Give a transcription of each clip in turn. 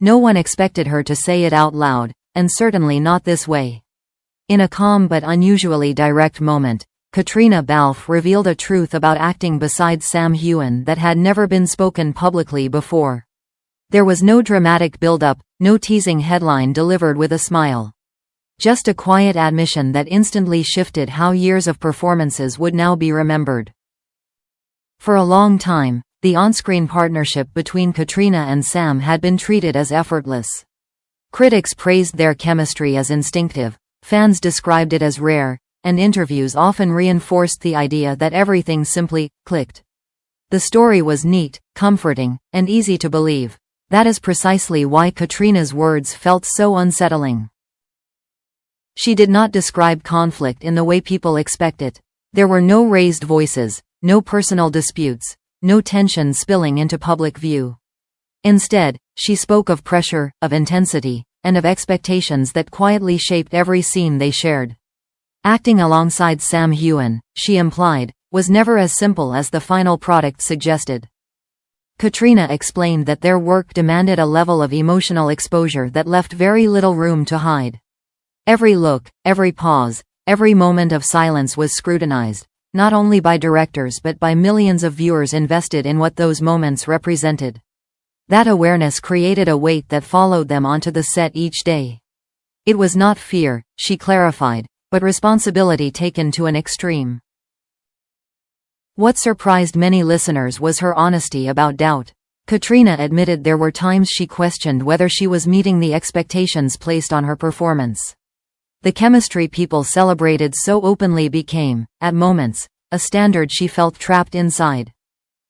No one expected her to say it out loud, and certainly not this way. In a calm but unusually direct moment, Caitriona Balfe revealed a truth about acting beside Sam Heughan that had never been spoken publicly before. There was no dramatic build-up, no teasing headline delivered with a smile. Just a quiet admission that instantly shifted how years of performances would now be remembered. For a long time, the on-screen partnership between Caitriona and Sam had been treated as effortless. Critics praised their chemistry as instinctive, fans described it as rare, and interviews often reinforced the idea that everything simply clicked. The story was neat, comforting, and easy to believe. That is precisely why Caitriona's words felt so unsettling. She did not describe conflict in the way people expect it. There were no raised voices, no personal disputes, no tension spilling into public view. Instead, she spoke of pressure, of intensity, and of expectations that quietly shaped every scene they shared. Acting alongside Sam Heughan, she implied, was never as simple as the final product suggested. Caitriona explained that their work demanded a level of emotional exposure that left very little room to hide. Every look, every pause, every moment of silence was scrutinized, not only by directors but by millions of viewers invested in what those moments represented. That awareness created a weight that followed them onto the set each day. It was not fear, she clarified, but responsibility taken to an extreme. What surprised many listeners was her honesty about doubt. Caitriona admitted there were times she questioned whether she was meeting the expectations placed on her performance. The chemistry people celebrated so openly became, at moments, a standard she felt trapped inside.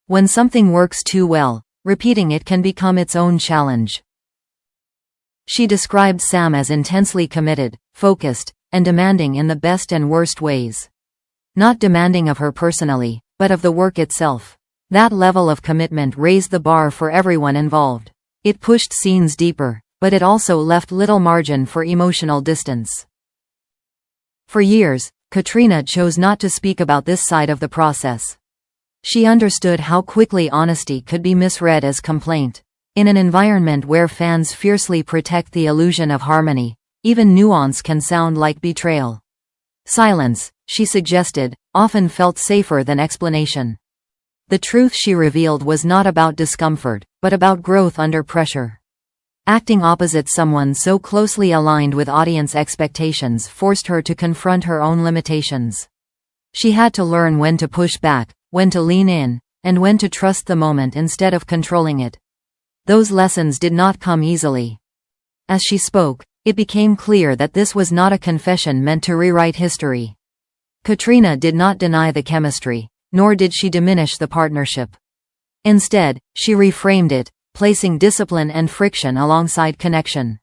When something works too well, repeating it can become its own challenge. She described Sam as intensely committed, focused, and demanding in the best and worst ways. Not demanding of her personally, but of the work itself. That level of commitment raised the bar for everyone involved. It pushed scenes deeper, but it also left little margin for emotional distance. For years, Caitriona chose not to speak about this side of the process. She understood how quickly honesty could be misread as complaint. In an environment where fans fiercely protect the illusion of harmony, even nuance can sound like betrayal. Silence, she suggested, often felt safer than explanation. The truth she revealed was not about discomfort, but about growth under pressure. Acting opposite someone so closely aligned with audience expectations forced her to confront her own limitations. She had to learn when to push back, when to lean in, and when to trust the moment instead of controlling it. Those lessons did not come easily. As she spoke, it became clear that this was not a confession meant to rewrite history. Caitriona did not deny the chemistry, nor did she diminish the partnership. Instead, she reframed it, placing discipline and friction alongside connection.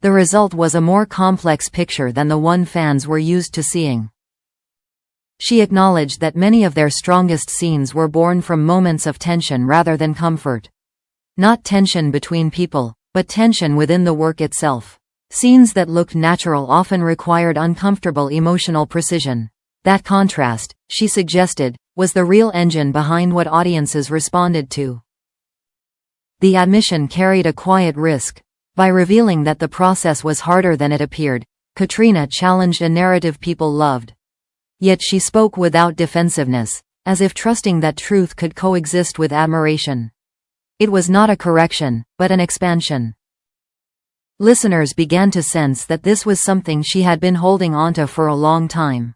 The result was a more complex picture than the one fans were used to seeing. She acknowledged that many of their strongest scenes were born from moments of tension rather than comfort. Not tension between people, but tension within the work itself. Scenes that looked natural often required uncomfortable emotional precision. That contrast, she suggested, was the real engine behind what audiences responded to. The admission carried a quiet risk. By revealing that the process was harder than it appeared, Caitriona challenged a narrative people loved. Yet she spoke without defensiveness, as if trusting that truth could coexist with admiration. It was not a correction, but an expansion. Listeners began to sense that this was something she had been holding onto for a long time.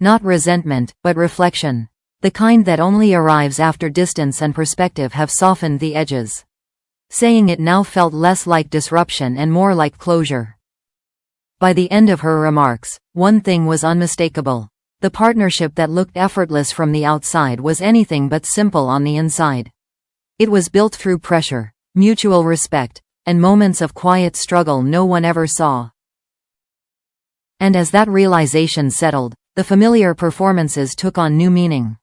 Not resentment, but reflection. The kind that only arrives after distance and perspective have softened the edges. Saying it now felt less like disruption and more like closure. By the end of her remarks, one thing was unmistakable. The partnership that looked effortless from the outside was anything but simple on the inside. It was built through pressure, mutual respect, and moments of quiet struggle no one ever saw. And as that realization settled, the familiar performances took on new meaning.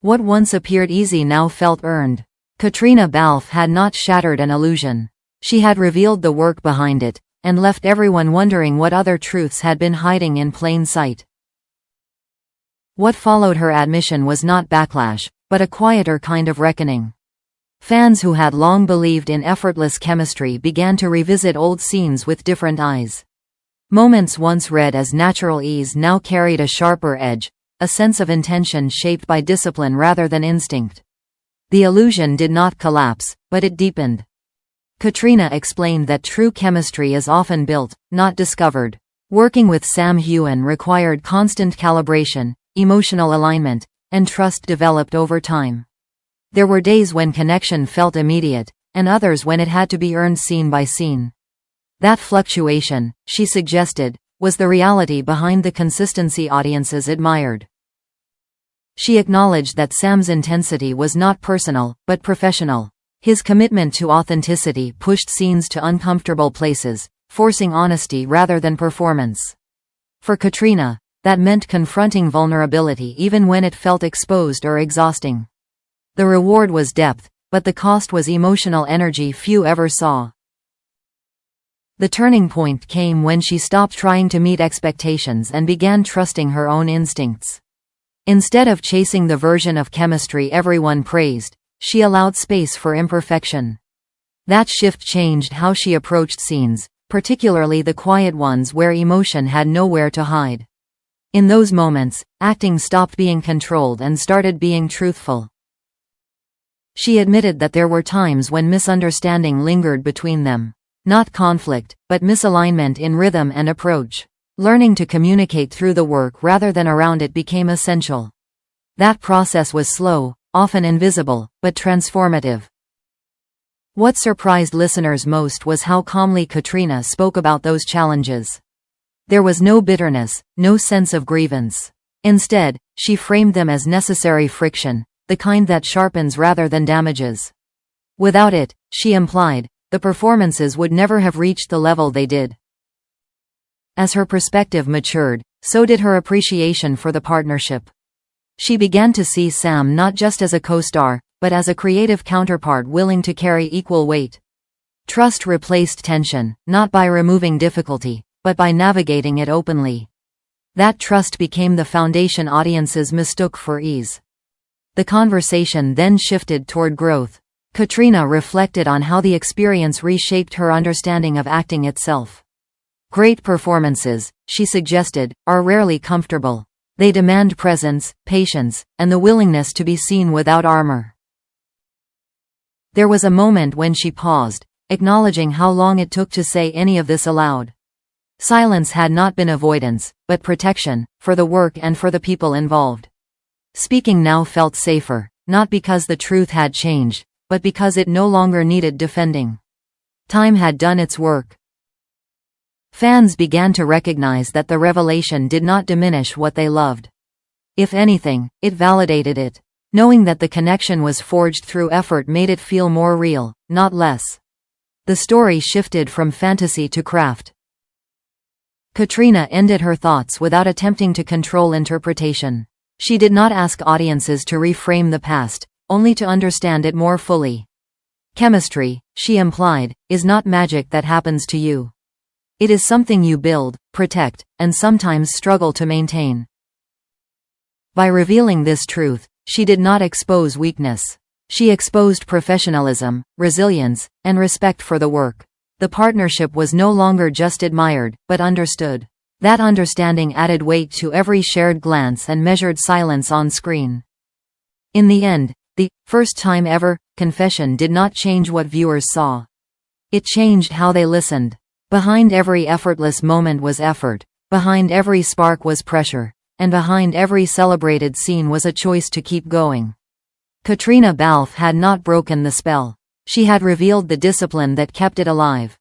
What once appeared easy now felt earned. Caitriona Balfe had not shattered an illusion. She had revealed the work behind it, and left everyone wondering what other truths had been hiding in plain sight. What followed her admission was not backlash, but a quieter kind of reckoning. Fans who had long believed in effortless chemistry began to revisit old scenes with different eyes. Moments once read as natural ease now carried a sharper edge, a sense of intention shaped by discipline rather than instinct. The illusion did not collapse, but it deepened. Caitriona explained that true chemistry is often built, not discovered. Working with Sam Heughan required constant calibration, emotional alignment, and trust developed over time. There were days when connection felt immediate, and others when it had to be earned scene by scene. That fluctuation, she suggested, was the reality behind the consistency audiences admired. She acknowledged that Sam's intensity was not personal, but professional. His commitment to authenticity pushed scenes to uncomfortable places, forcing honesty rather than performance. For Caitriona, that meant confronting vulnerability even when it felt exposed or exhausting. The reward was depth, but the cost was emotional energy few ever saw. The turning point came when she stopped trying to meet expectations and began trusting her own instincts. Instead of chasing the version of chemistry everyone praised, she allowed space for imperfection. That shift changed how she approached scenes, particularly the quiet ones where emotion had nowhere to hide. In those moments, acting stopped being controlled and started being truthful. She admitted that there were times when misunderstanding lingered between them. Not conflict, but misalignment in rhythm and approach. Learning to communicate through the work rather than around it became essential. That process was slow, often invisible, but transformative. What surprised listeners most was how calmly Caitriona spoke about those challenges. There was no bitterness, no sense of grievance. Instead, she framed them as necessary friction, the kind that sharpens rather than damages. Without it, she implied, the performances would never have reached the level they did. As her perspective matured, so did her appreciation for the partnership. She began to see Sam not just as a co-star, but as a creative counterpart willing to carry equal weight. Trust replaced tension, not by removing difficulty, but by navigating it openly. That trust became the foundation audiences mistook for ease. The conversation then shifted toward growth. Caitriona reflected on how the experience reshaped her understanding of acting itself. Great performances, she suggested, are rarely comfortable. They demand presence, patience, and the willingness to be seen without armor. There was a moment when she paused, acknowledging how long it took to say any of this aloud. Silence had not been avoidance, but protection, for the work and for the people involved. Speaking now felt safer, not because the truth had changed, but because it no longer needed defending. Time had done its work. Fans began to recognize that the revelation did not diminish what they loved. If anything, it validated it. Knowing that the connection was forged through effort made it feel more real, not less. The story shifted from fantasy to craft. Caitriona ended her thoughts without attempting to control interpretation. She did not ask audiences to reframe the past, only to understand it more fully. Chemistry, she implied, is not magic that happens to you. It is something you build, protect, and sometimes struggle to maintain. By revealing this truth, she did not expose weakness. She exposed professionalism, resilience, and respect for the work. The partnership was no longer just admired, but understood. That understanding added weight to every shared glance and measured silence on screen. In the end, the first time ever confession did not change what viewers saw. It changed how they listened. Behind every effortless moment was effort, behind every spark was pressure, and behind every celebrated scene was a choice to keep going. Caitriona Balfe had not broken the spell. She had revealed the discipline that kept it alive.